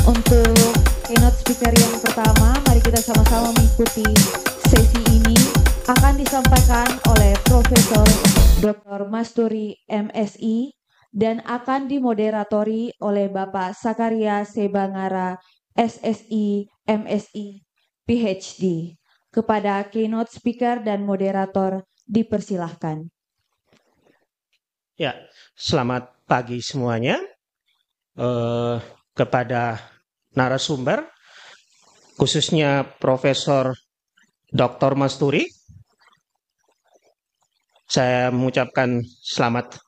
Untuk keynote speaker yang pertama, mari kita sama-sama mengikuti sesi ini akan disampaikan oleh Profesor Dr. Masturi MSI dan akan dimoderatori oleh Bapak Sakaria Sebangara SSI MSI PhD. Kepada keynote speaker dan moderator dipersilahkan. Ya, selamat pagi semuanya. Kepada narasumber, khususnya Profesor Dr. Masturi, saya mengucapkan selamat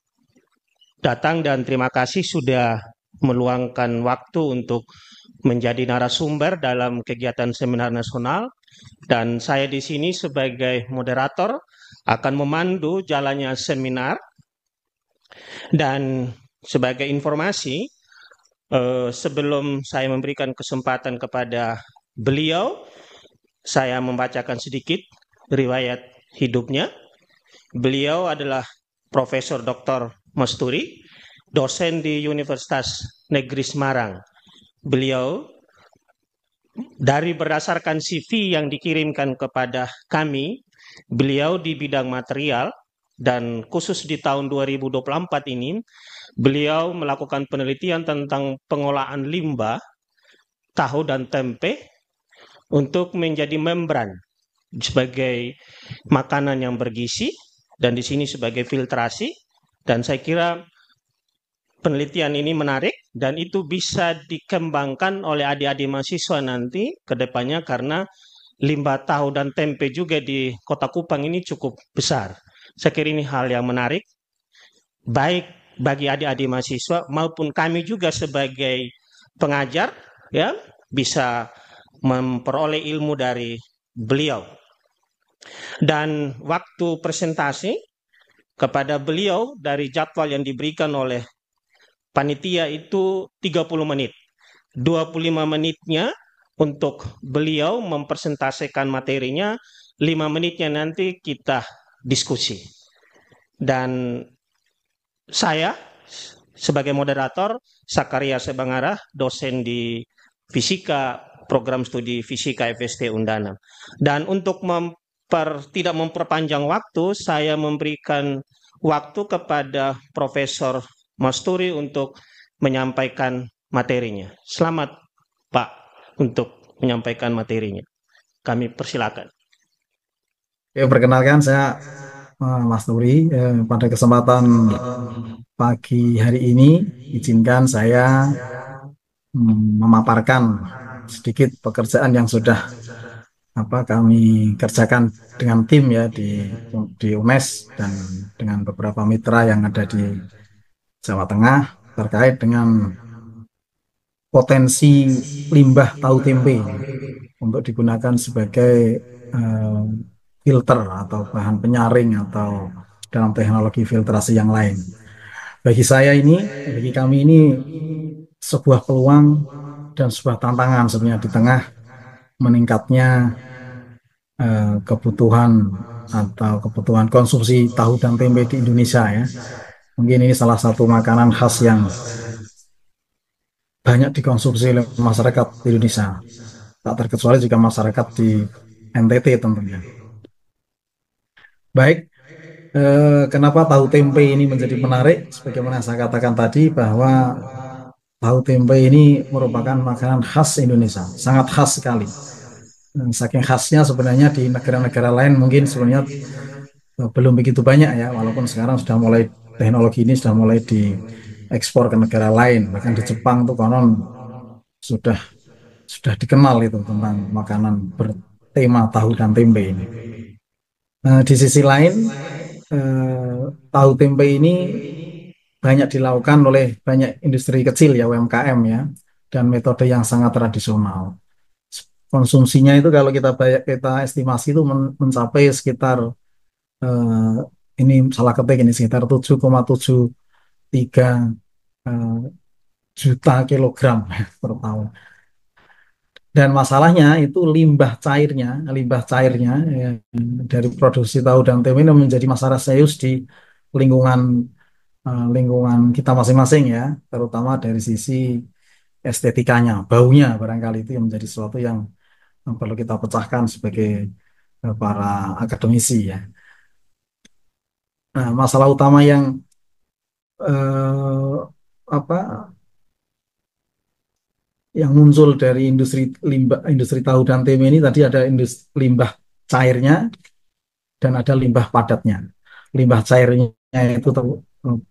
datang dan terima kasih sudah meluangkan waktu untuk menjadi narasumber dalam kegiatan seminar nasional. Dan saya di sini sebagai moderator akan memandu jalannya seminar. Dan sebagai informasi, sebelum saya memberikan kesempatan kepada beliau, saya membacakan sedikit riwayat hidupnya. Beliau adalah Profesor Dr. Masturi, dosen di Universitas Negeri Semarang. Beliau berdasarkan CV yang dikirimkan kepada kami, beliau di bidang material dan khusus di tahun 2024 ini, beliau melakukan penelitian tentang pengolahan limbah, tahu dan tempe untuk menjadi membran sebagai makanan yang bergizi dan di sini sebagai filtrasi. Dan saya kira penelitian ini menarik dan itu bisa dikembangkan oleh adik-adik mahasiswa nanti ke depannya karena limbah tahu dan tempe juga di Kota Kupang ini cukup besar. Saya kira ini hal yang menarik, baik bagi adik-adik mahasiswa maupun kami juga sebagai pengajar, ya, bisa memperoleh ilmu dari beliau. Dan waktu presentasi kepada beliau dari jadwal yang diberikan oleh panitia itu 30 menit. 25 menitnya untuk beliau mempresentasikan materinya, 5 menitnya nanti kita diskusi. Dan saya sebagai moderator, Sakaria Sebangara, dosen di Fisika, program studi Fisika FST Undana. Dan untuk tidak memperpanjang waktu, saya memberikan waktu kepada Profesor Masturi untuk menyampaikan materinya. Selamat, Pak, untuk menyampaikan materinya. Kami persilakan. Perkenalkan, saya Mas Nuri. Pada kesempatan pagi hari ini, izinkan saya memaparkan sedikit pekerjaan yang sudah kami kerjakan dengan tim ya di UNES dan dengan beberapa mitra yang ada di Jawa Tengah terkait dengan potensi limbah tahu tempe untuk digunakan sebagai filter atau bahan penyaring atau dalam teknologi filtrasi yang lain. Bagi kami ini sebuah peluang dan sebuah tantangan sebenarnya di tengah meningkatnya kebutuhan atau kebutuhan konsumsi tahu dan tempe di Indonesia ya. Mungkin ini salah satu makanan khas yang banyak dikonsumsi oleh masyarakat di Indonesia. Tak terkecuali juga masyarakat di NTT tentunya. Baik, kenapa tahu tempe ini menjadi menarik? Sebagaimana saya katakan tadi bahwa tahu tempe ini merupakan makanan khas Indonesia, sangat khas sekali. Saking khasnya sebenarnya di negara-negara lain mungkin sebenarnya belum begitu banyak ya, walaupun sekarang teknologi ini sudah mulai diekspor ke negara lain. Bahkan di Jepang tuh konon sudah dikenal itu tentang makanan bertema tahu dan tempe ini. Di sisi lain, tahu tempe ini banyak dilakukan oleh banyak industri kecil ya, UMKM ya, dan metode yang sangat tradisional. Konsumsinya itu kalau kita estimasi itu mencapai sekitar ini salah ketik ini sekitar 7,73 juta kilogram per tahun. Dan masalahnya itu limbah cairnya ya, dari produksi tahu dan tempe ini menjadi masalah serius di lingkungan kita masing-masing ya, terutama dari sisi estetikanya, baunya barangkali itu yang menjadi sesuatu yang perlu kita pecahkan sebagai para akademisi ya. Nah, masalah utama yang eh, apa yang muncul dari industri limbah, industri tahu dan tempe ini tadi ada industri limbah cairnya dan ada limbah padatnya. Limbah cairnya itu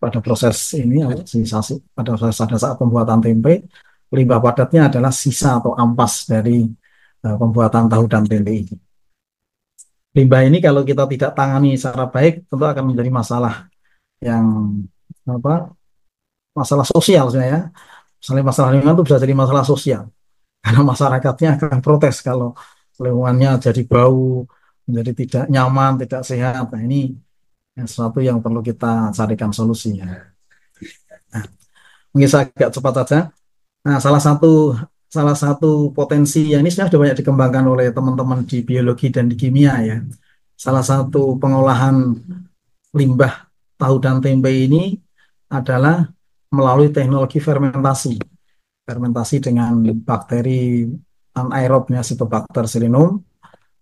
pada proses ini sisa pada proses pada saat pembuatan tempe. Limbah padatnya adalah sisa atau ampas dari pembuatan tahu dan tempe ini. Limbah ini kalau kita tidak tangani secara baik tentu akan menjadi masalah yang apa masalah sosial sebenarnya. Misalnya masalah lingkungan itu bisa jadi masalah sosial karena masyarakatnya akan protes kalau lingkungannya jadi bau, menjadi tidak nyaman, tidak sehat. Nah, ini sesuatu yang perlu kita carikan solusinya. Nah, mungkin saya agak cepat saja. Nah, salah satu potensi yang ini sebenarnya sudah banyak dikembangkan oleh teman-teman di biologi dan di kimia ya. Salah satu pengolahan limbah tahu dan tempe ini adalah melalui teknologi fermentasi. Fermentasi dengan bakteri anaerobnya Cystobacter celinum,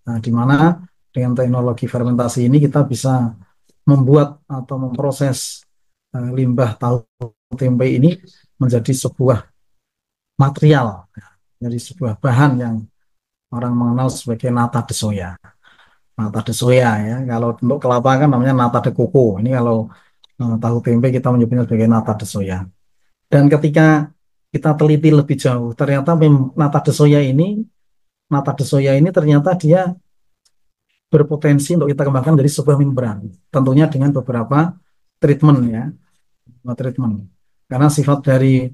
nah, di mana dengan teknologi fermentasi ini kita bisa membuat atau memproses limbah tahu tempe ini menjadi sebuah material, jadi sebuah bahan yang orang mengenal sebagai nata de soya. Nata de soya ya, kalau untuk kelapa kan namanya nata de coco. Ini kalau tahu tempe kita menyebutnya sebagai nata de soya. Dan ketika kita teliti lebih jauh, ternyata nata de soya ini ternyata dia berpotensi untuk kita kembangkan dari sebuah membran. Tentunya dengan beberapa treatment ya, treatment. Karena sifat dari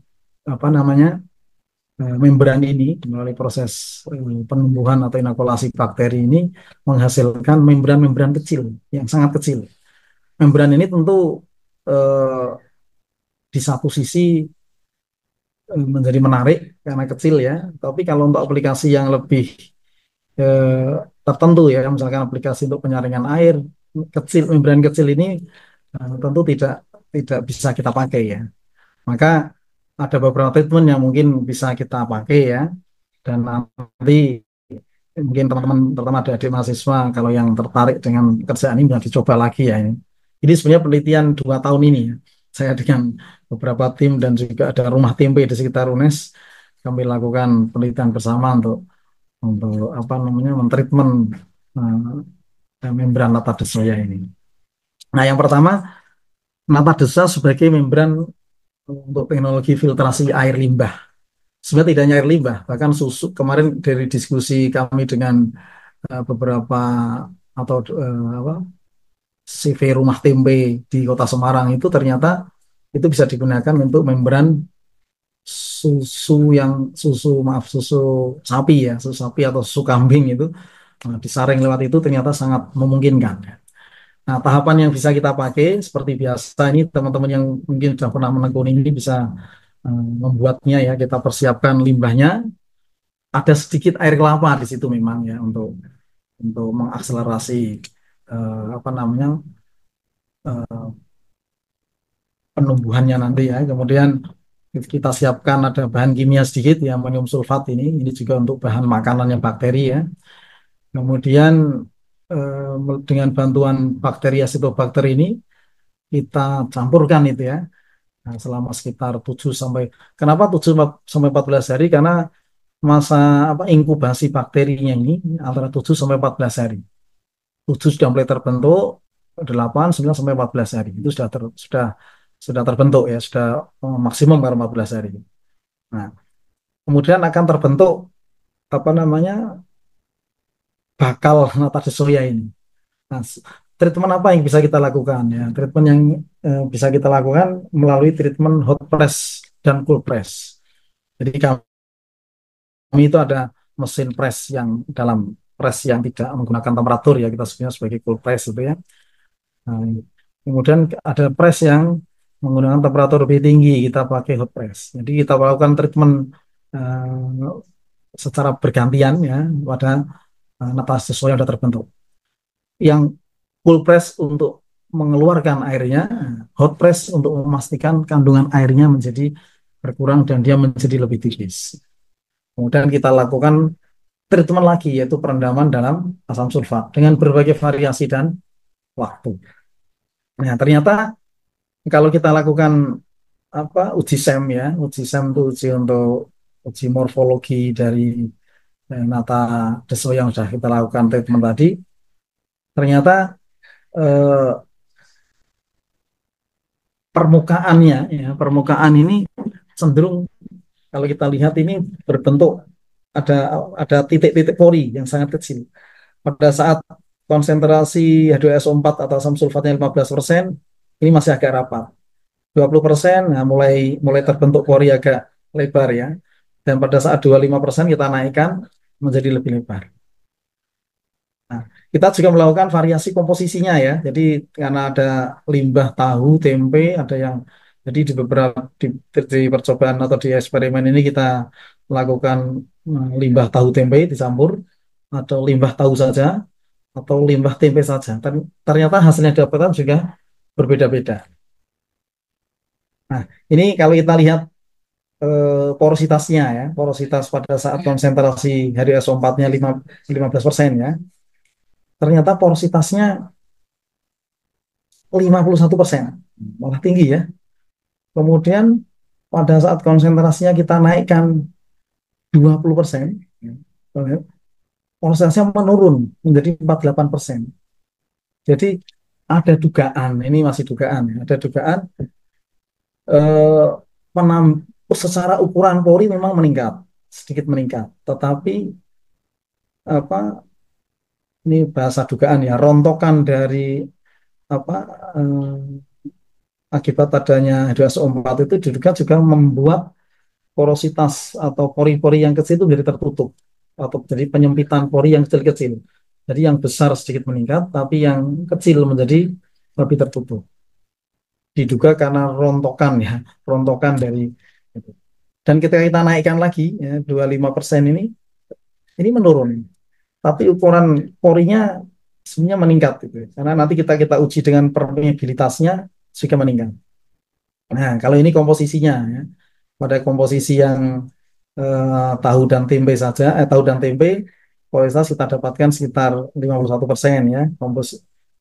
apa namanya membran ini melalui proses penumbuhan atau inokulasi bakteri ini menghasilkan membran-membran kecil yang sangat kecil. Membran ini tentu eh, di satu sisi menjadi menarik karena kecil ya, tapi kalau untuk aplikasi yang lebih eh, tertentu ya, misalkan aplikasi untuk penyaringan air kecil, membran kecil ini tentu tidak bisa kita pakai ya. Maka ada beberapa treatment yang mungkin bisa kita pakai ya, dan nanti mungkin teman-teman terutama adik-adik mahasiswa kalau yang tertarik dengan kerjaan ini bisa dicoba lagi ya ini. Ini sebenarnya penelitian 2 tahun ini ya. Saya dengan beberapa tim dan juga ada rumah tempe di sekitar UNES kami lakukan penelitian bersama untuk apa namanya mentreatment membran nata de soya ini. Nah, yang pertama nata de soya sebagai membran untuk teknologi filtrasi air limbah. Sebenarnya tidak hanya air limbah, bahkan susu. Kemarin dari diskusi kami dengan beberapa atau apa, CV rumah tempe di Kota Semarang itu ternyata itu bisa digunakan untuk membran susu sapi ya, susu sapi atau susu kambing itu disaring lewat itu ternyata sangat memungkinkan. Nah, tahapan yang bisa kita pakai seperti biasa ini teman-teman yang mungkin sudah pernah menekuni ini bisa membuatnya ya, kita persiapkan limbahnya. Ada sedikit air kelapa di situ memang ya untuk mengakselerasi apa namanya penumbuhannya nanti ya. Kemudian kita siapkan ada bahan kimia sedikit ya, amonium sulfat ini juga untuk bahan makanannya bakteri ya. Kemudian dengan bantuan bakteri Acetobacter ini kita campurkan itu ya. Nah, selama sekitar 7 sampai kenapa 7 sampai 14 hari karena masa apa inkubasi bakterinya ini antara 7 sampai 14 hari. 7 sudah mulai terbentuk, 8 9 sampai 14 hari. Itu sudah terbentuk ya, sudah maksimum karena 14 hari. Nah, kemudian akan terbentuk apa namanya bakal nata de soya ini. Nah, treatment apa yang bisa kita lakukan ya? Treatment yang bisa kita lakukan melalui treatment hot press dan cool press. Jadi kami itu ada mesin press yang dalam press yang tidak menggunakan temperatur ya, kita sebutnya sebagai cool press itu ya. Nah, kemudian ada press yang menggunakan temperatur lebih tinggi, kita pakai hot press. Jadi kita melakukan treatment secara bergantian ya pada nata soya yang sudah terbentuk. Yang cool press untuk mengeluarkan airnya, hot press untuk memastikan kandungan airnya menjadi berkurang dan dia menjadi lebih tipis. Kemudian kita lakukan treatment lagi, yaitu perendaman dalam asam sulfat dengan berbagai variasi dan waktu. Nah, ternyata kalau kita lakukan uji SEM ya, uji SEM itu uji untuk uji morfologi dari nata deso yang sudah kita lakukan treatment tadi, ternyata eh, permukaannya ya, permukaan ini cenderung kalau kita lihat ini berbentuk ada ada titik-titik pori yang sangat kecil. Pada saat konsentrasi H2SO4 atau asam sulfatnya 15%, ini masih agak rapat. 20%, nah mulai mulai terbentuk pori agak lebar ya. Dan pada saat 25% kita naikkan menjadi lebih lebar. Nah, kita juga melakukan variasi komposisinya ya. Jadi karena ada limbah tahu, tempe, ada yang jadi di beberapa di percobaan atau di eksperimen ini kita melakukan limbah tahu tempe dicampur atau limbah tahu saja atau limbah tempe saja. Ternyata hasilnya didapatkan juga berbeda-beda. Nah, ini kalau kita lihat porositasnya ya, porositas pada saat konsentrasi HDSO4-nya 15% ya. Ternyata porositasnya 51%, malah tinggi ya. Kemudian pada saat konsentrasinya kita naikkan 20%, ya, porositasnya menurun menjadi 48%. Jadi ada dugaan, ini masih dugaan, ya, ada dugaan eh, secara ukuran pori memang meningkat, sedikit meningkat, tetapi apa ini bahasa dugaan ya, rontokan dari apa akibat adanya H2SO4 itu diduga juga membuat porositas atau pori-pori yang kecil itu menjadi tertutup atau jadi penyempitan pori yang kecil-kecil. Jadi yang besar sedikit meningkat, tapi yang kecil menjadi lebih tertutup. Diduga karena rontokan ya, rontokan dari itu. Dan ketika kita naikkan lagi ya, 25% ini menurun. Tapi ukuran porinya sebenarnya meningkat gitu. Karena nanti kita uji dengan permeabilitasnya juga meningkat. Nah, kalau ini komposisinya ya. Pada komposisi yang tahu dan tempe saja, tahu dan tempe kualitas kita dapatkan sekitar 51% ya.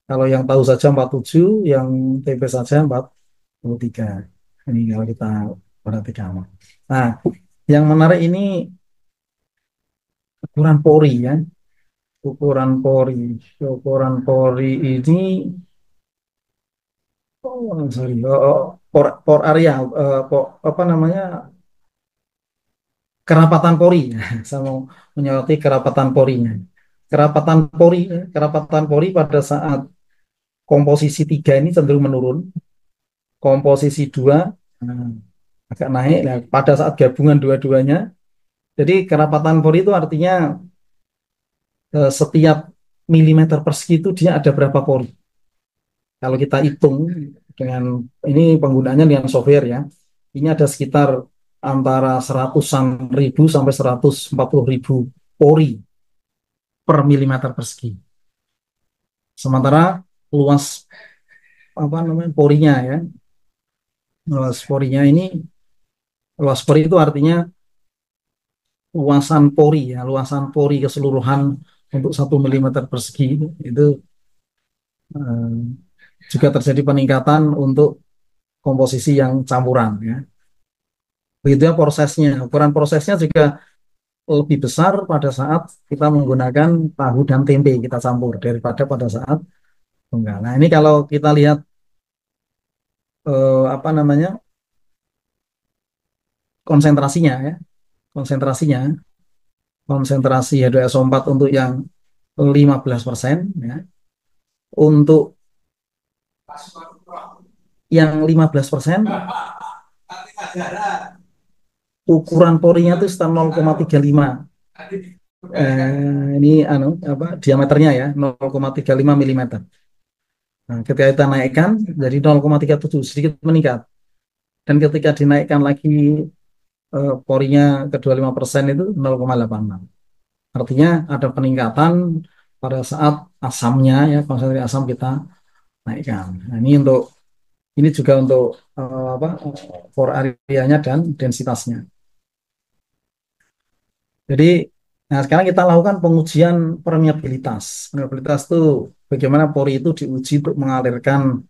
Kalau yang tahu saja 47, yang tempe saja 43. Ini kalau kita perhatikan. Nah, yang menarik ini ukuran pori ya. Ukuran pori. Ukuran pori ini sorry, por area, apa namanya, kerapatan pori. Saya mau menyoroti kerapatan porinya. Kerapatan pori pada saat komposisi 3 ini cenderung menurun, komposisi 2 nah, agak naik. Nah, pada saat gabungan dua-duanya, jadi kerapatan pori itu artinya setiap milimeter persegi itu dia ada berapa pori. Kalau kita hitung dengan ini penggunaannya dengan software ya, ini ada sekitar antara 100-an ribu sampai 140.000 pori per milimeter persegi. Sementara luas apa namanya porinya ya, luas porinya ini, luas pori itu artinya luasan pori keseluruhan untuk 1 milimeter persegi itu eh, juga terjadi peningkatan untuk komposisi yang campuran ya. Begitu ya prosesnya. Ukuran prosesnya juga lebih besar pada saat kita menggunakan tahu dan tempe kita campur daripada pada saat tunggal. Nah, ini kalau kita lihat apa namanya konsentrasinya ya, konsentrasinya, konsentrasi H2SO4 untuk yang 15% ya. Untuk yang 15% ukuran porinya itu sekitar 0,35. Ini diameternya ya 0,35 mm. Nah, ketika kita naikkan jadi 0,37, sedikit meningkat. Dan ketika dinaikkan lagi porinya ke 25% itu 0,86. Artinya ada peningkatan pada saat asamnya ya, konsentrasi asam kita naikkan. Nah, ini untuk Ini juga untuk pore areanya dan densitasnya. Jadi, nah sekarang kita lakukan pengujian permeabilitas. Permeabilitas itu bagaimana pori itu diuji untuk mengalirkan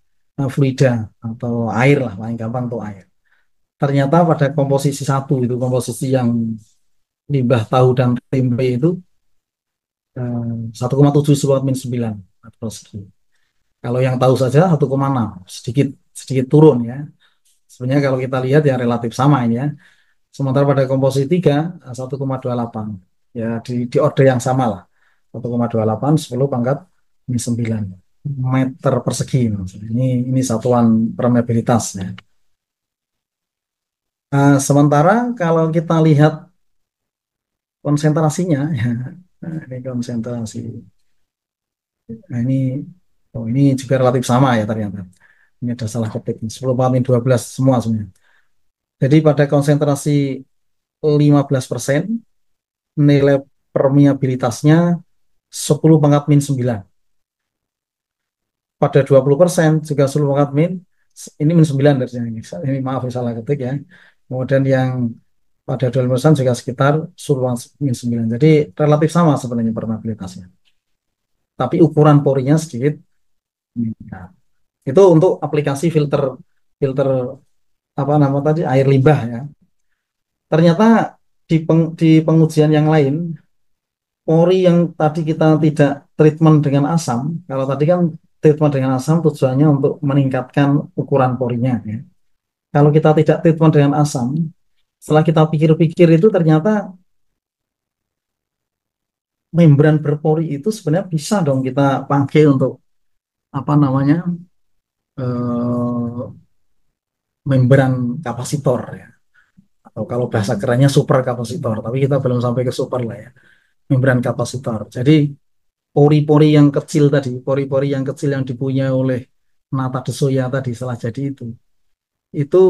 fluida atau air lah, paling gampang untuk air. Ternyata pada komposisi satu itu, komposisi yang limbah tahu dan tempe itu 1,7 min 9 meter persegi. Kalau yang tahu saja 1,6, sedikit sedikit turun ya. Sebenarnya kalau kita lihat ya relatif sama ini ya. Sementara pada komposisi 3 1,28. Ya di order yang sama lah. 1,28 10 pangkat min 9 meter persegi. Maksudnya. Ini satuan permeabilitas ya. Sementara kalau kita lihat konsentrasinya ya. Nah, ini konsentrasi. Nah, ini juga relatif sama ya ternyata. Ini ada salah ketik. 10 min 12 semua sebenarnya. Jadi pada konsentrasi 15%, nilai permeabilitasnya 10 pangkat min 9. Pada 20% juga 10 pangkat min, ini min 9 dari sini. Ini maaf salah ketik ya. Kemudian yang pada 20% juga sekitar 10 pangkat min 9. Jadi relatif sama sebenarnya permeabilitasnya. Tapi ukuran porinya sedikit meningkat. Itu untuk aplikasi filter filter apa nama tadi air limbah ya. Ternyata di pengujian yang lain, pori yang tadi kita tidak treatment dengan asam, kalau tadi kan treatment dengan asam tujuannya untuk meningkatkan ukuran porinya ya. Kalau kita tidak treatment dengan asam, setelah kita pikir-pikir itu ternyata membran berpori itu sebenarnya bisa dong kita pakai untuk apa namanya eh, membran kapasitor ya. Atau kalau bahasa kerennya super kapasitor, tapi kita belum sampai ke super lah ya. Membran kapasitor. Jadi pori-pori yang kecil tadi, pori-pori yang kecil yang dipunyai oleh nata de soya tadi setelah jadi itu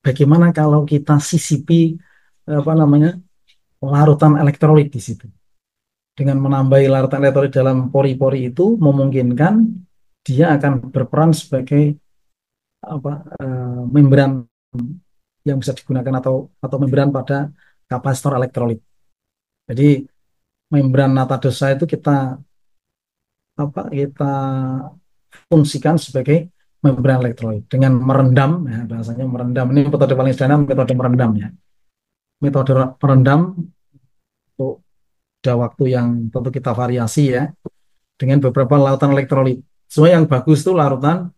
bagaimana kalau kita sisipi apa namanya larutan elektrolit di situ. Dengan menambahi larutan elektrolit dalam pori-pori itu memungkinkan dia akan berperan sebagai apa membran yang bisa digunakan atau membran pada kapasitor elektrolit. Jadi membran nata de soya itu kita fungsikan sebagai membran elektrolit dengan merendam ya, bahasanya merendam ini metode paling sederhana metode merendam ya, metode merendam untuk ada waktu yang tentu kita variasi ya dengan beberapa larutan elektrolit. Semua yang bagus itu larutan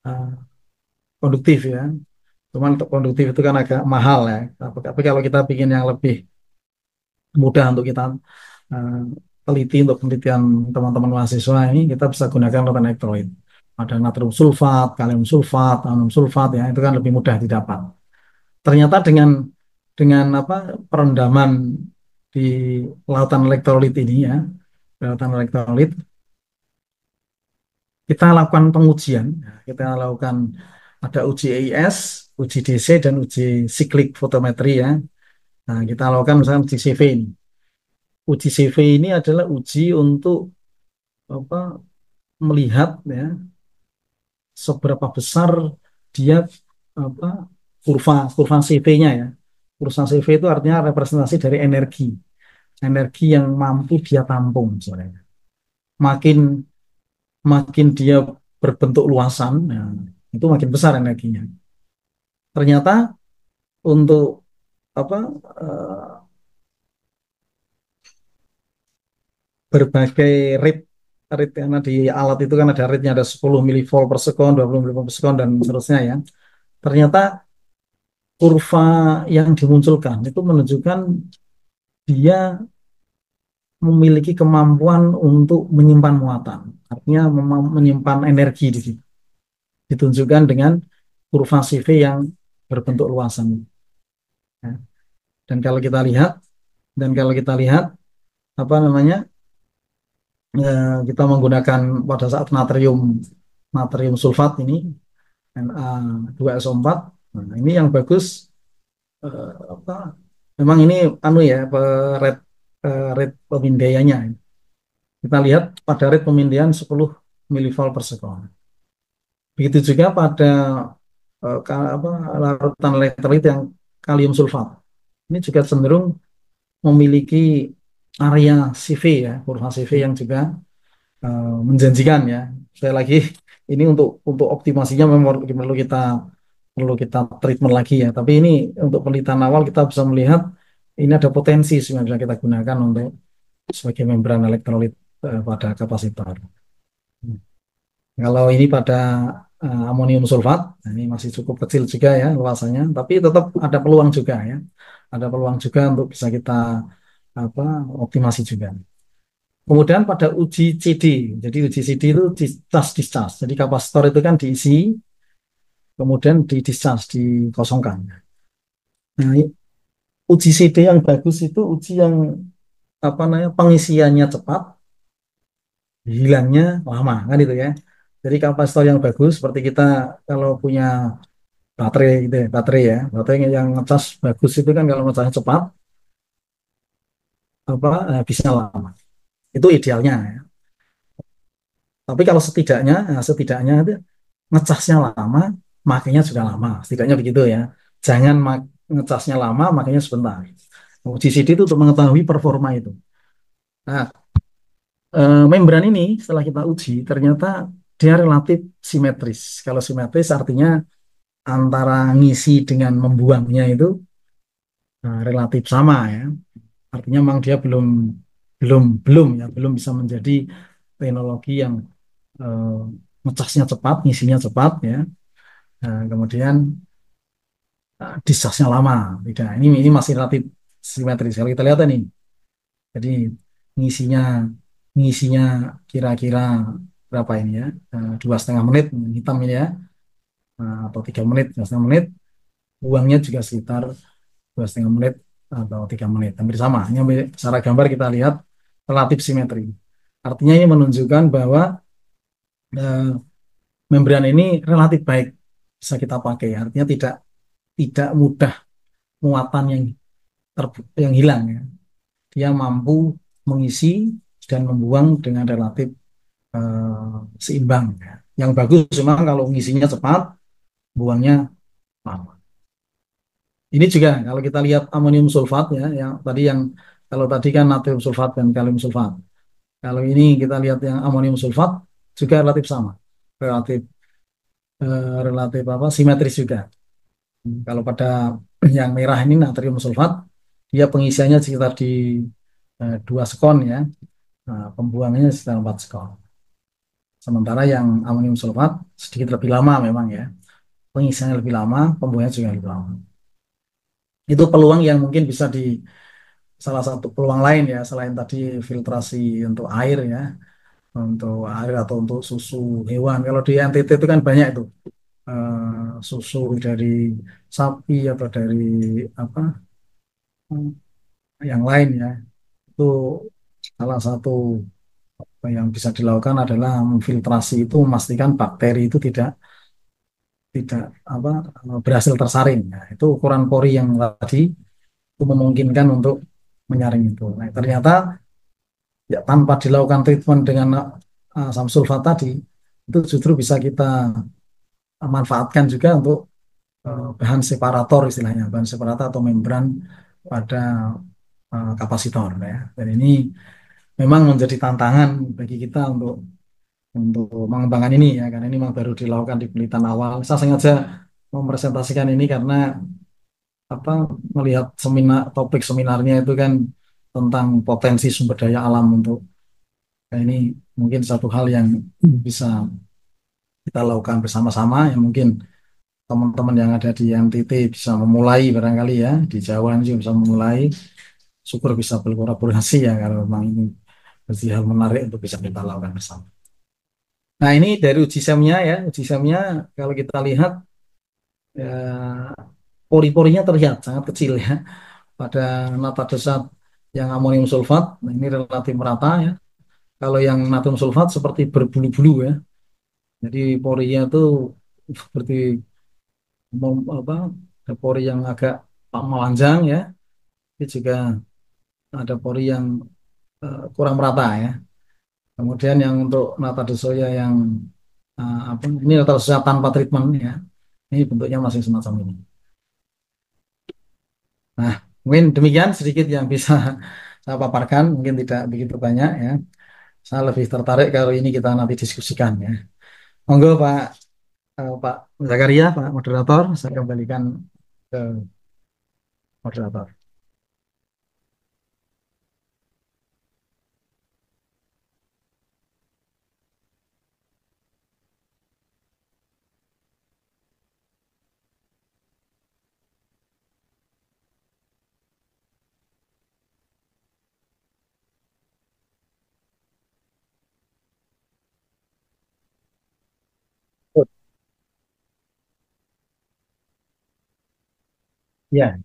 uh, konduktif ya, cuman untuk konduktif itu kan agak mahal ya, tapi kalau kita bikin yang lebih mudah untuk kita uh, teliti untuk penelitian teman-teman mahasiswa ini kita bisa gunakan larutan elektrolit. Ada natrium sulfat, kalium sulfat, aluminium sulfat ya itu kan lebih mudah didapat. Ternyata dengan apa perendaman di lautan elektrolit ini ya, lautan elektrolit kita lakukan pengujian, ya, kita lakukan ada uji EIS, uji DC dan uji siklik fotometri ya. Nah, kita lakukan misalnya uji CV ini. Uji CV ini adalah uji untuk apa melihat ya seberapa besar dia apa kurva kurva CV-nya ya. Kurva CV itu artinya representasi dari energi yang mampu dia tampung sebenarnya. Makin makin dia berbentuk luasan, ya, itu makin besar energinya. Ternyata untuk apa berbagai rate rate karena di alat itu kan ada rate-nya ada 10 milivolt per sekon, 20 milivolt per sekon dan seterusnya ya. Ternyata kurva yang dimunculkan itu menunjukkan dia memiliki kemampuan untuk menyimpan muatan, artinya menyimpan energi di situ. Ditunjukkan dengan kurva CV yang berbentuk luasan. Ya. Dan kalau kita lihat, apa namanya, kita menggunakan pada saat natrium natrium sulfat ini Na2SO4. Nah, ini yang bagus apa? Memang ini anu ya, rate rate pemindaiannya. Kita lihat pada rate pemindaian 10 milivolt per sekon. Begitu juga pada larutan elektrolit yang kalium sulfat. Ini juga cenderung memiliki area CV ya, kurva CV yang juga menjanjikan ya. Sekali lagi ini untuk optimasinya memang perlu kita treatment lagi ya. Tapi ini untuk penelitian awal kita bisa melihat ini ada potensi sebenarnya bisa kita gunakan untuk sebagai membran elektrolit pada kapasitor. Kalau ini pada amonium sulfat, nah ini masih cukup kecil juga ya luasannya, tapi tetap ada peluang juga ya. Ada peluang juga untuk bisa kita apa optimasi juga. Kemudian pada uji CD, jadi uji CD itu charge discharge. Jadi kapasitor itu kan diisi, kemudian di discharge, dikosongkan. Nah, uji CD yang bagus itu uji yang apa namanya pengisiannya cepat, hilangnya lama kan itu ya. Jadi kapasitor yang bagus seperti kita kalau punya baterai gitu ya, baterai yang ngecas bagus itu kan kalau ngecasnya cepat bisa lama. Itu idealnya ya. Tapi kalau setidaknya itu ngecasnya lama, makanya juga lama. Setidaknya begitu ya. Jangan ngecasnya lama, makanya sebentar. Uji CD itu untuk mengetahui performa itu. Nah, membran ini setelah kita uji ternyata dia relatif simetris. Kalau simetris artinya antara ngisi dengan membuangnya itu relatif sama ya. Artinya memang dia belum belum belum ya belum bisa menjadi teknologi yang eh, ngecasnya cepat, ngisinya cepat ya. Nah, kemudian discharge-nya lama. Tidak. Ini masih relatif simetris. Kalau kita lihat ini, jadi ngisinya ngisinya kira-kira berapa ini ya? 2,5 menit hitam ini ya. Atau 3 menit, 2,5 menit. Buangnya juga sekitar 2,5 menit atau 3 menit. Hampir sama. Ini secara gambar kita lihat relatif simetri. Artinya ini menunjukkan bahwa eh, membran ini relatif baik bisa kita pakai. Artinya tidak tidak mudah muatan yang hilang ya. Dia mampu mengisi dan membuang dengan relatif seimbang ya. Yang bagus memang kalau ngisinya cepat, buangnya lama. Ini juga kalau kita lihat amonium sulfat ya, kalau tadi kan natrium sulfat dan kalium sulfat. Kalau ini kita lihat yang amonium sulfat juga relatif sama, relatif relatif simetris juga. Kalau pada yang merah ini natrium sulfat, dia pengisiannya sekitar di 2 sekon ya, pembuangannya sekitar 4 sekon. Sementara yang amonium sulfat sedikit lebih lama memang ya, pengisiannya lebih lama, pembuangannya juga lebih lama. Itu peluang yang mungkin bisa salah satu peluang lain ya, selain tadi filtrasi untuk air atau untuk susu hewan. Kalau di NTT itu kan banyak itu susu dari sapi atau dari apa yang lain ya. Itu salah satu yang bisa dilakukan adalah memfiltrasi itu memastikan bakteri itu tidak tidak apa berhasil tersaring. Nah, itu ukuran pori yang tadi itu memungkinkan untuk menyaring itu. Nah, ternyata ya tanpa dilakukan treatment dengan asam sulfat tadi itu justru bisa kita manfaatkan juga untuk bahan separator istilahnya, bahan separator atau membran pada kapasitor ya. Dan ini memang menjadi tantangan bagi kita untuk mengembangkan ini ya, karena ini memang baru dilakukan di penelitian awal. Saya sengaja mempresentasikan ini karena melihat topik seminarnya itu kan tentang potensi sumber daya alam untuk ini mungkin satu hal yang bisa kita lakukan bersama-sama yang mungkin teman-teman yang ada di NTT bisa memulai barangkali ya di Jawa juga bisa memulai syukur bisa berkolaborasi ya kalau memang ini menjadi hal menarik untuk bisa kita lakukan bersama. Nah ini dari uji semnya kalau kita lihat ya, pori-porinya terlihat sangat kecil ya pada nata desat yang amonium sulfat. Nah, ini relatif merata ya. Kalau yang natrium sulfat seperti berbulu-bulu ya. Jadi porinya itu seperti apa ada pori yang agak melanjang ya. Ini juga ada pori yang kurang merata ya. Kemudian yang untuk nata desoya yang apa ini atau sesuatu tanpa treatment ya. Ini bentuknya masih semacam ini. Nah, mungkin demikian sedikit yang bisa saya paparkan, mungkin tidak begitu banyak ya. Saya lebih tertarik kalau ini kita nanti diskusikan ya. Monggo Pak Zakaria, Pak Moderator, saya kembalikan ke moderator. Ya,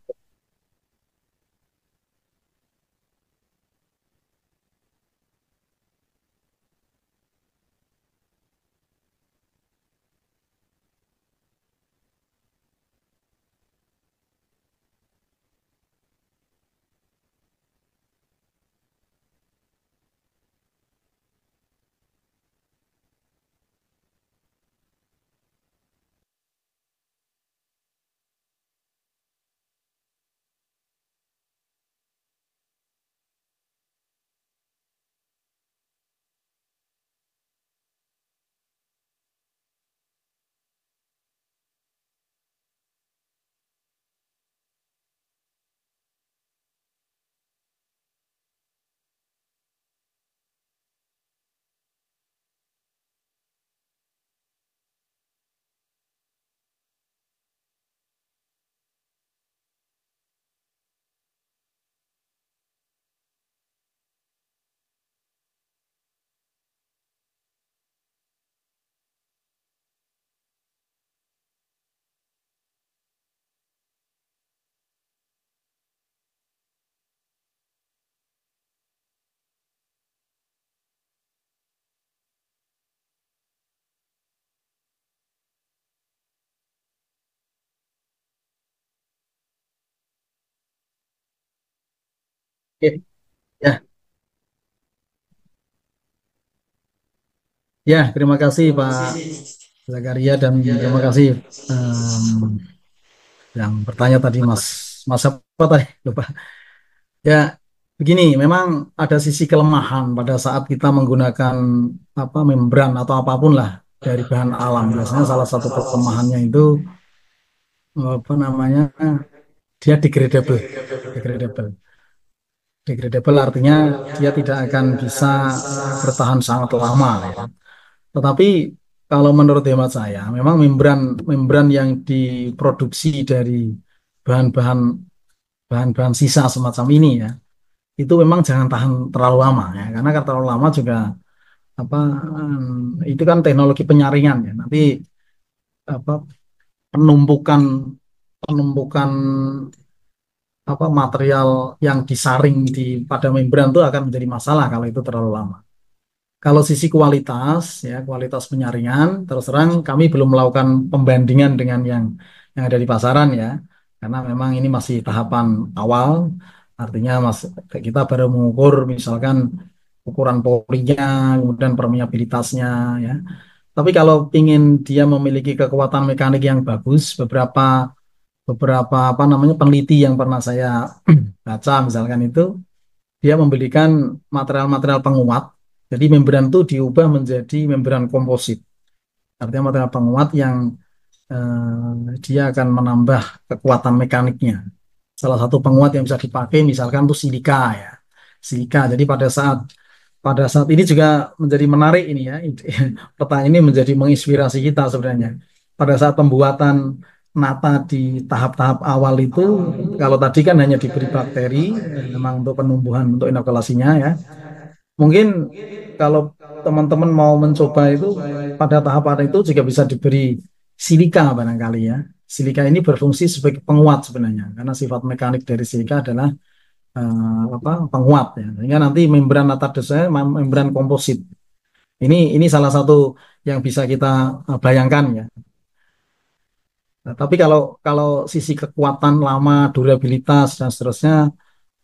oke. Ya, ya, terima kasih Pak Zakaria dan terima kasih em, yang bertanya tadi Mas apa tadi? Lupa. Ya, begini, memang ada sisi kelemahan pada saat kita menggunakan apa membran atau apapun lah dari bahan alam. Biasanya salah satu kelemahannya itu apa namanya dia degradable, degradable, degradable artinya dia tidak akan bisa bertahan sangat lama ya. Tetapi kalau menurut hemat saya, memang membran membran yang diproduksi dari bahan-bahan bahan-bahan sisa semacam ini ya itu memang jangan tahan terlalu lama ya karena kalau terlalu lama juga apa itu kan teknologi penyaringan ya nanti apa penumpukan penumpukan apa material yang disaring di pada membran itu akan menjadi masalah kalau itu terlalu lama. Kalau sisi kualitas ya kualitas penyaringan terus terang kami belum melakukan pembandingan dengan yang ada di pasaran ya karena memang ini masih tahapan awal artinya kita baru mengukur misalkan ukuran polinya kemudian permeabilitasnya ya. Tapi kalau ingin dia memiliki kekuatan mekanik yang bagus beberapa beberapa apa namanya peneliti yang pernah saya baca misalkan itu dia memberikan material-material penguat. Jadi membran itu diubah menjadi membran komposit. Artinya material penguat yang dia akan menambah kekuatan mekaniknya. Salah satu penguat yang bisa dipakai misalkan itu silika ya. Silika. Jadi pada saat ini juga menjadi menarik ini ya. Pertanyaan ini menjadi menginspirasi kita sebenarnya. Pada saat pembuatan nata di tahap-tahap awal itu, kalau tadi kan hanya diberi bakteri, memang untuk penumbuhan, untuk inokulasinya ya. Mungkin kalau teman-teman mau mencoba itu, pada tahapan itu juga bisa diberi silika barangkali ya. Silika ini berfungsi sebagai penguat sebenarnya, karena sifat mekanik dari silika adalah apa penguat ya. Sehingga nanti membran atardesanya membran komposit. Ini salah satu yang bisa kita bayangkan ya. Nah, tapi kalau kalau sisi kekuatan lama, durabilitas dan seterusnya,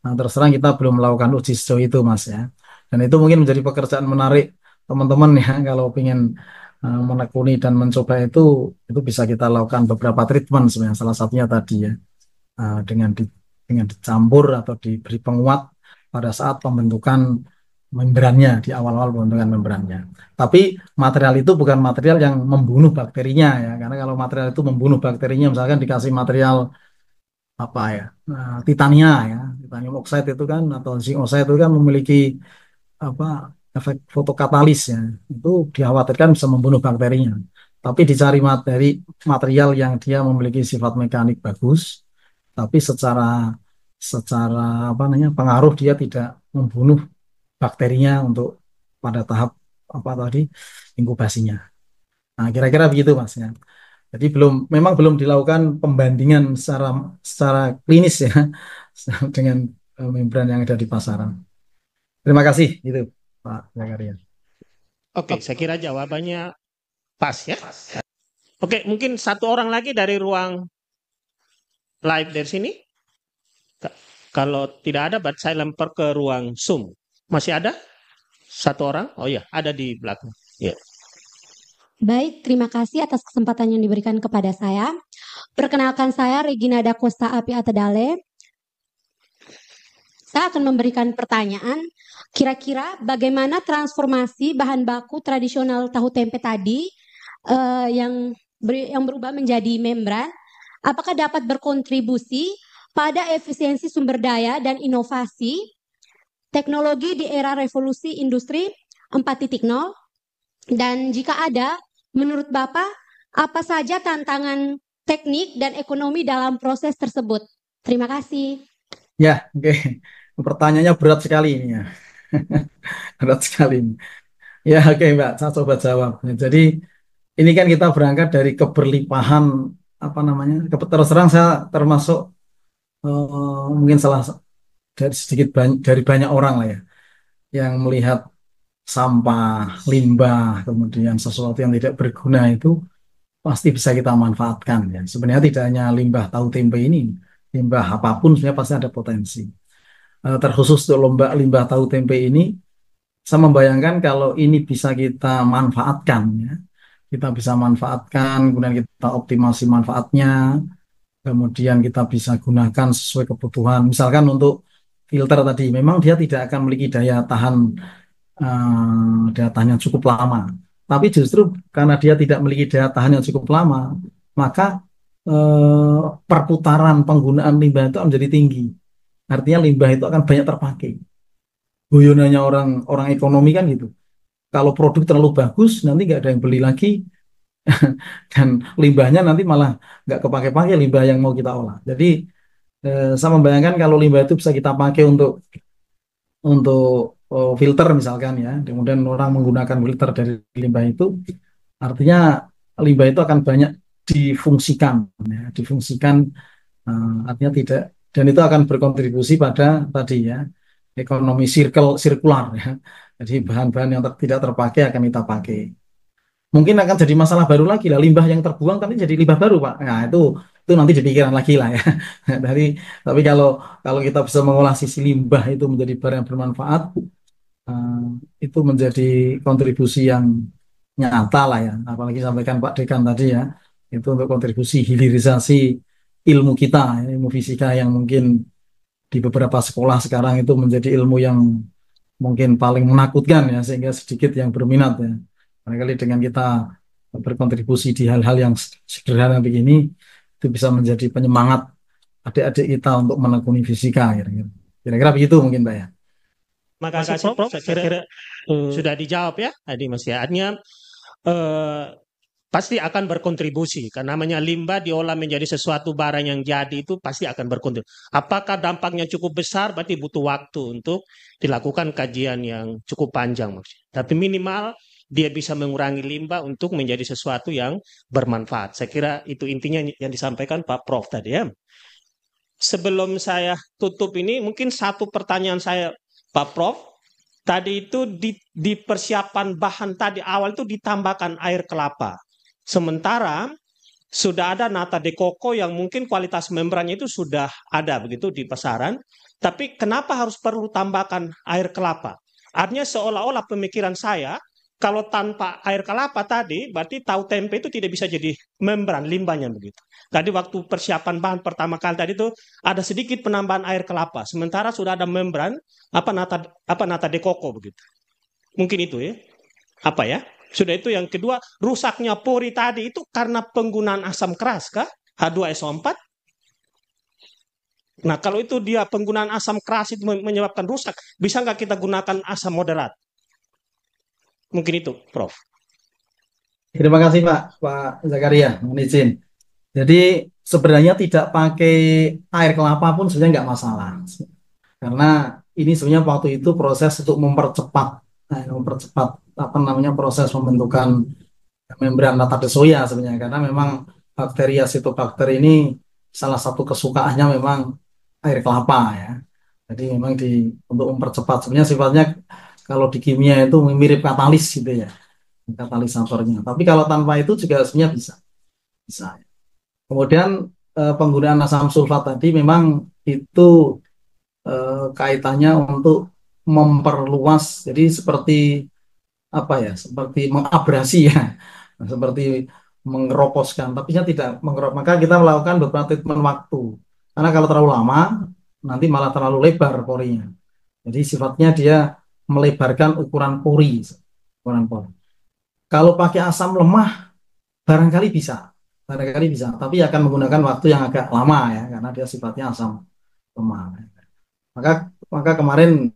nah, terus terang kita belum melakukan uji sejauh itu Mas ya. Dan itu mungkin menjadi pekerjaan menarik teman-teman ya kalau ingin menekuni dan mencoba itu bisa kita lakukan beberapa treatment sebenarnya. Salah satunya tadi ya, dengan dengan dicampur atau diberi penguat pada saat pembentukan membrannya, di awal-awal pembentukan membrannya. Tapi material itu bukan material yang membunuh bakterinya ya, karena kalau material itu membunuh bakterinya, misalkan dikasih material apa ya, titania ya, titanium oxide itu kan atau zinc oxide itu kan memiliki apa, efek fotokatalis ya, itu dikhawatirkan bisa membunuh bakterinya. Tapi dicari material yang dia memiliki sifat mekanik bagus, tapi secara secara apa namanya, pengaruh dia tidak membunuh bakterinya untuk pada tahap apa tadi, inkubasinya. Nah, kira-kira begitu Mas ya. Jadi memang belum dilakukan pembandingan secara klinis ya dengan membran yang ada di pasaran. Terima kasih itu Pak Zakaria. Oke, saya kira jawabannya pas ya. Oke, mungkin satu orang lagi dari ruang live dari sini. Kalau tidak ada, saya lempar ke ruang Zoom. Masih ada? Satu orang? Oh iya, ada di belakang. Ya. Baik, terima kasih atas kesempatan yang diberikan kepada saya. Perkenalkan saya Regina Dakosta Api Atadale. Saya akan memberikan pertanyaan, kira-kira bagaimana transformasi bahan baku tradisional tahu tempe tadi yang berubah menjadi membran, apakah dapat berkontribusi pada efisiensi sumber daya dan inovasi teknologi di era revolusi industri 4.0? Dan jika ada, menurut Bapak, apa saja tantangan teknik dan ekonomi dalam proses tersebut? Terima kasih. Ya, oke. Pertanyaannya berat sekali ini ya. Berat sekali ini. Ya, oke Mbak, saya coba jawab. Jadi ini kan kita berangkat dari keberlimpahan apa namanya? Terus terang saya termasuk mungkin salah dari dari banyak orang lah ya yang melihat sampah, limbah, kemudian sesuatu yang tidak berguna itu pasti bisa kita manfaatkan ya. Sebenarnya tidak hanya limbah tahu tempe ini, limbah apapun sebenarnya pasti ada potensi. Terkhusus untuk limbah tahu tempe ini, saya membayangkan kalau ini bisa kita manfaatkan ya, kita bisa manfaatkan, kemudian kita optimasi manfaatnya, kemudian kita bisa gunakan sesuai kebutuhan. Misalkan untuk filter tadi, memang dia tidak akan memiliki daya tahan yang cukup lama. Tapi justru karena dia tidak memiliki daya tahan yang cukup lama, maka perputaran penggunaan limbah itu akan menjadi tinggi. Artinya limbah itu akan banyak terpakai. Guyonannya orang ekonomi kan gitu. Kalau produk terlalu bagus, nanti nggak ada yang beli lagi, dan limbahnya nanti malah nggak kepake-pakai limbah yang mau kita olah. Jadi saya membayangkan kalau limbah itu bisa kita pakai untuk filter misalkan ya, kemudian orang menggunakan filter dari limbah itu, artinya limbah itu akan banyak difungsikan, ya, artinya tidak, dan itu akan berkontribusi pada tadi ya, ekonomi sirkular ya. Jadi bahan-bahan yang tidak terpakai akan kita pakai. Mungkin akan jadi masalah baru lagi lah, limbah yang terbuang tapi jadi limbah baru Pak. Nah itu nanti dipikiran lagi lah ya. Tapi kalau kita bisa mengolah sisi limbah itu menjadi barang yang bermanfaat, itu menjadi kontribusi yang nyata lah ya. Apalagi sampaikan Pak Dekan tadi ya, itu untuk kontribusi hilirisasi ilmu kita, ilmu fisika yang mungkin di beberapa sekolah sekarang itu menjadi ilmu yang mungkin paling menakutkan ya, sehingga sedikit yang berminat ya. Barangkali dengan kita berkontribusi di hal-hal yang sederhana begini, itu bisa menjadi penyemangat adik-adik kita untuk menekuni fisika kira-kira. Kira-kira begitu mungkin Mbak ya. Makasih Prof. Saya kira sudah dijawab ya tadi Mas ya. Artinya pasti akan berkontribusi karena namanya limbah diolah menjadi sesuatu barang yang jadi itu pasti akan berkontribusi. Apakah dampaknya cukup besar? Berarti butuh waktu untuk dilakukan kajian yang cukup panjang maksudnya. Tapi minimal dia bisa mengurangi limbah untuk menjadi sesuatu yang bermanfaat. Saya kira itu intinya yang disampaikan Pak Prof tadi ya. Sebelum saya tutup ini, mungkin satu pertanyaan saya Pak Prof. Tadi itu di persiapan bahan tadi awal itu ditambahkan air kelapa. Sementara sudah ada nata de coco yang mungkin kualitas membrannya itu sudah ada begitu di pasaran. Tapi kenapa harus perlu tambahkan air kelapa? Artinya seolah-olah pemikiran saya, kalau tanpa air kelapa tadi, berarti tahu tempe itu tidak bisa jadi membran, limbahnya begitu. Tadi waktu persiapan bahan pertama kali tadi itu ada sedikit penambahan air kelapa, sementara sudah ada membran nata de coco begitu. Mungkin itu ya. Apa ya? Sudah itu yang kedua, rusaknya pori tadi itu karena penggunaan asam keras kah? H2SO4. Nah, kalau itu dia penggunaan asam keras itu menyebabkan rusak, bisa nggak kita gunakan asam moderat? Mungkin itu, Prof. Terima kasih Pak Zakaria, mohon izin. Jadi sebenarnya tidak pakai air kelapa pun sebenarnya nggak masalah. Karena ini sebenarnya waktu itu proses untuk mempercepat proses pembentukan membran nata de soya sebenarnya. Karena memang bakteri Acetobacter ini salah satu kesukaannya memang air kelapa ya. Jadi memang untuk mempercepat sebenarnya sifatnya kalau di kimia itu mirip katalis gitu ya, katalisatornya. Tapi kalau tanpa itu juga sebenarnya bisa. Kemudian penggunaan asam sulfat tadi memang itu kaitannya untuk memperluas, jadi seperti seperti mengabrasi ya, seperti mengeroposkan, tapi tidak mengerop. Maka kita melakukan beberapa treatment waktu, karena kalau terlalu lama nanti malah terlalu lebar porinya. Jadi sifatnya dia melebarkan ukuran pori. Kalau pakai asam lemah barangkali bisa, tapi akan menggunakan waktu yang agak lama ya, karena dia sifatnya asam lemah. Maka kemarin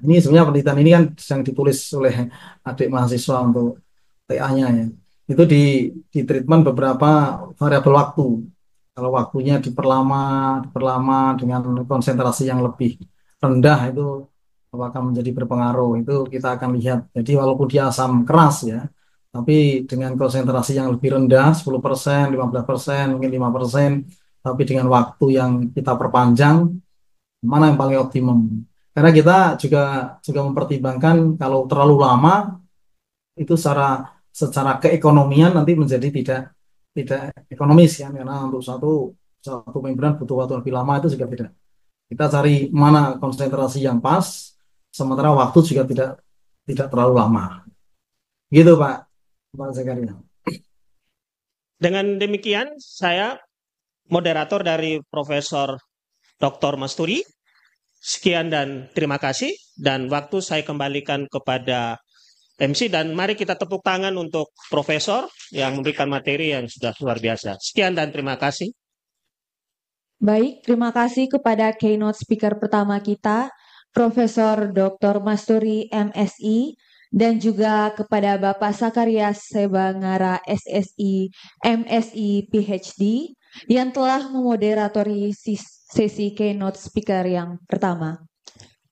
ini sebenarnya penelitian ini kan sedang ditulis oleh adik mahasiswa untuk TA-nya ya. Itu di treatment beberapa variabel waktu. Kalau waktunya diperlama dengan konsentrasi yang lebih rendah itu apakah menjadi berpengaruh, itu kita akan lihat. Jadi walaupun dia asam keras ya, tapi dengan konsentrasi yang lebih rendah 10%, 15%, mungkin 5%, tapi dengan waktu yang kita perpanjang, mana yang paling optimum. Karena kita juga mempertimbangkan kalau terlalu lama itu secara keekonomian nanti menjadi tidak ekonomis kan, karena untuk satu membran butuh waktu lebih lama, itu juga tidak. Kita cari mana konsentrasi yang pas, sementara waktu juga tidak terlalu lama. Gitu Pak Zakaria. Dengan demikian, saya moderator dari Profesor Dr. Masturi. Sekian dan terima kasih. Dan waktu saya kembalikan kepada MC, dan mari kita tepuk tangan untuk Profesor yang memberikan materi yang sudah luar biasa. Sekian dan terima kasih. Baik, terima kasih kepada keynote speaker pertama kita, Profesor Dr. Masturi MSI, dan juga kepada Bapak Sakaria Sebangara SSI MSI PhD yang telah memoderatori sesi keynote speaker yang pertama.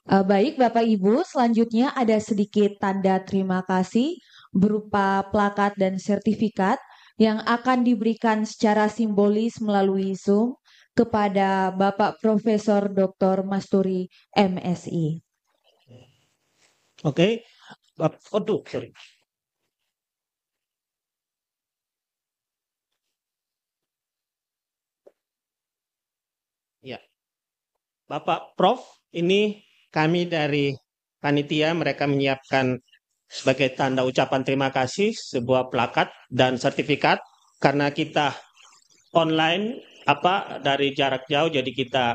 Baik Bapak Ibu, selanjutnya ada sedikit tanda terima kasih berupa plakat dan sertifikat yang akan diberikan secara simbolis melalui Zoom kepada Bapak Profesor Dr. Masturi MSI. Oke. Sorry. Ya. Bapak Prof, ini kami dari panitia, mereka menyiapkan sebagai tanda ucapan terima kasih sebuah plakat dan sertifikat karena kita online dari jarak jauh, jadi kita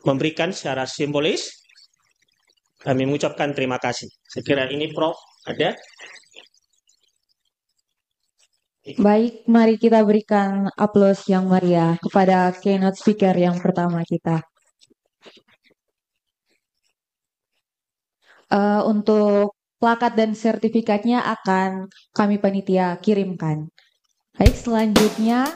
memberikan secara simbolis. Kami mengucapkan terima kasih. Sekira ini Prof ada. Baik, mari kita berikan aplaus yang meriah kepada keynote speaker yang pertama kita. Untuk plakat dan sertifikatnya akan kami panitia kirimkan. Baik, selanjutnya